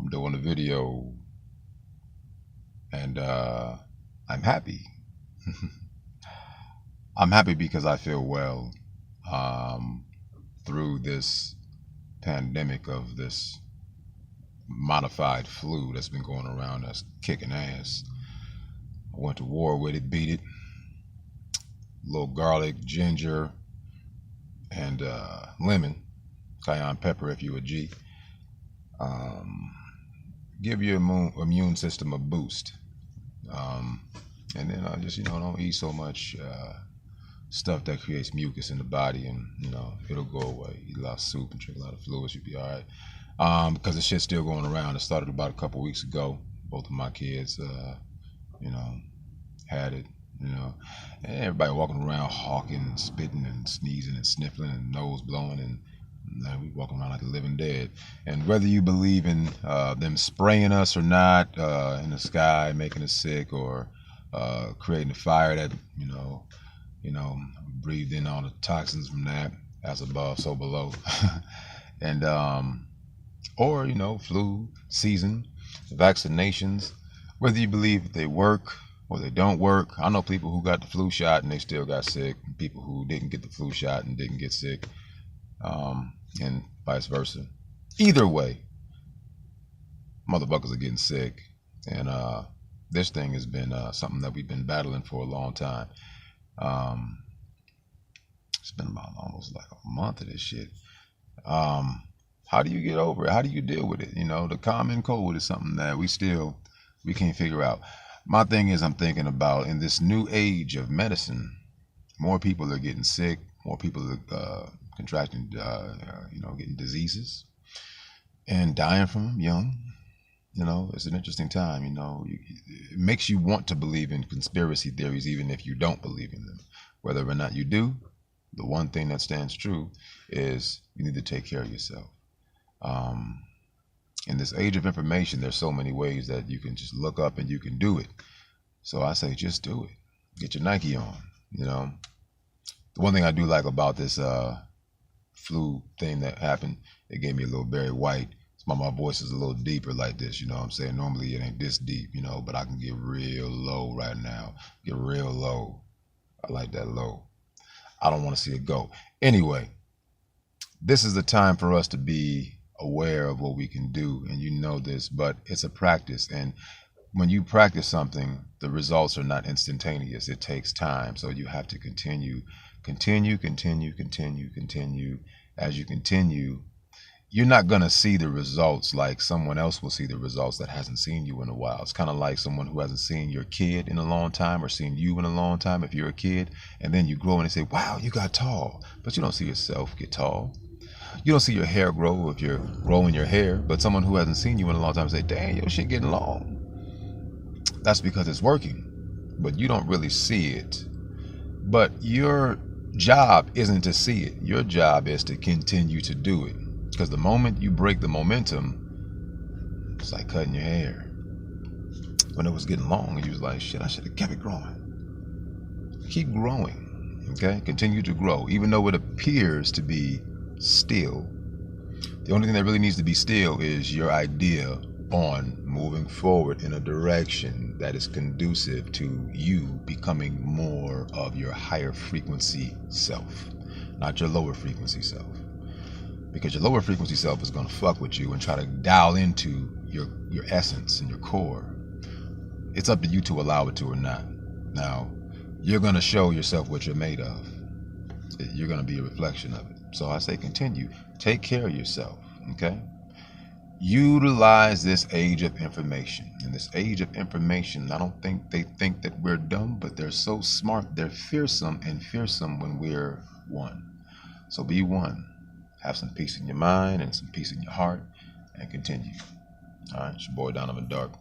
I'm doing a video, and I'm happy. I'm happy because I feel well um, through this pandemic of this modified flu that's been going around that's kicking ass. I went to war with it, beat it. A little garlic, ginger, and lemon, cayenne pepper if you a G. Um, Give your immune system a boost. Um, and then just, don't eat so much stuff that creates mucus in the body, and, it'll go away. Eat a lot of soup and drink a lot of fluids, you'll be all right. Because the shit's still going around. It started about a couple weeks ago. Both of my kids, had it, and everybody walking around hawking and spitting and sneezing and sniffling and nose blowing, and we walking around like the living dead. And whether you believe in them spraying us or not in the sky, making us sick, or creating a fire that breathed in all the toxins from that, as above, so below, and or flu season, vaccinations, whether you believe they work or they don't work. I know people who got the flu shot and they still got sick, and people who didn't get the flu shot and didn't get sick, and vice versa. Either way, motherfuckers are getting sick, and this thing has been something that we've been battling for a long time. It's been about almost like a month of this shit. How do you get over it? How do you deal with it? The common cold is something that we can't figure out. My thing is, I'm thinking about, in this new age of medicine, more people are getting sick, more people are contracting, getting diseases and dying from them young. It's an interesting time. It makes you want to believe in conspiracy theories, even if you don't believe in them. Whether or not you do, the one thing that stands true is you need to take care of yourself. In this age of information, there's so many ways that you can just look up and you can do it. So I say, just do it. Get your Nike on. The one thing I do like about this flu thing that happened, it gave me a little Barry White. It's why my voice is a little deeper like this. You know what I'm saying? Normally it ain't this deep, but I can get real low right now. Get real low. I like that low. I don't want to see it go. Anyway, this is the time for us to be aware of what we can do, and this, but it's a practice. And when you practice something, the results are not instantaneous. It takes time. So you have to continue. As you continue, you're not going to see the results like someone else will see the results that hasn't seen you in a while. It's kind of like someone who hasn't seen your kid in a long time, or seen you in a long time if you're a kid, and then you grow and they say, wow, you got tall, but you don't see yourself get tall. You don't see your hair grow if you're growing your hair, but someone who hasn't seen you in a long time say, dang, your shit getting long. That's because it's working, but you don't really see it. But your job isn't to see it. Your job is to continue to do it. Because the moment you break the momentum, it's like cutting your hair. When it was getting long, and you was like, shit, I should have kept it growing. Keep growing, okay? Continue to grow, even though it appears to be still. The only thing that really needs to be still is your idea on moving forward in a direction that is conducive to you becoming more of your higher frequency self, not your lower frequency self. Because your lower frequency self is going to fuck with you and try to dial into your essence and your core. It's up to you to allow it to or not. Now, you're going to show yourself what you're made of. You're going to be a reflection of it. So I say continue. Take care of yourself, okay? Utilize this age of information. In this age of information, I don't think they think that we're dumb, but they're so smart. They're fearsome, and fearsome when we're one. So be one. Have some peace in your mind and some peace in your heart, and continue. All right, it's your boy Donovan Dark.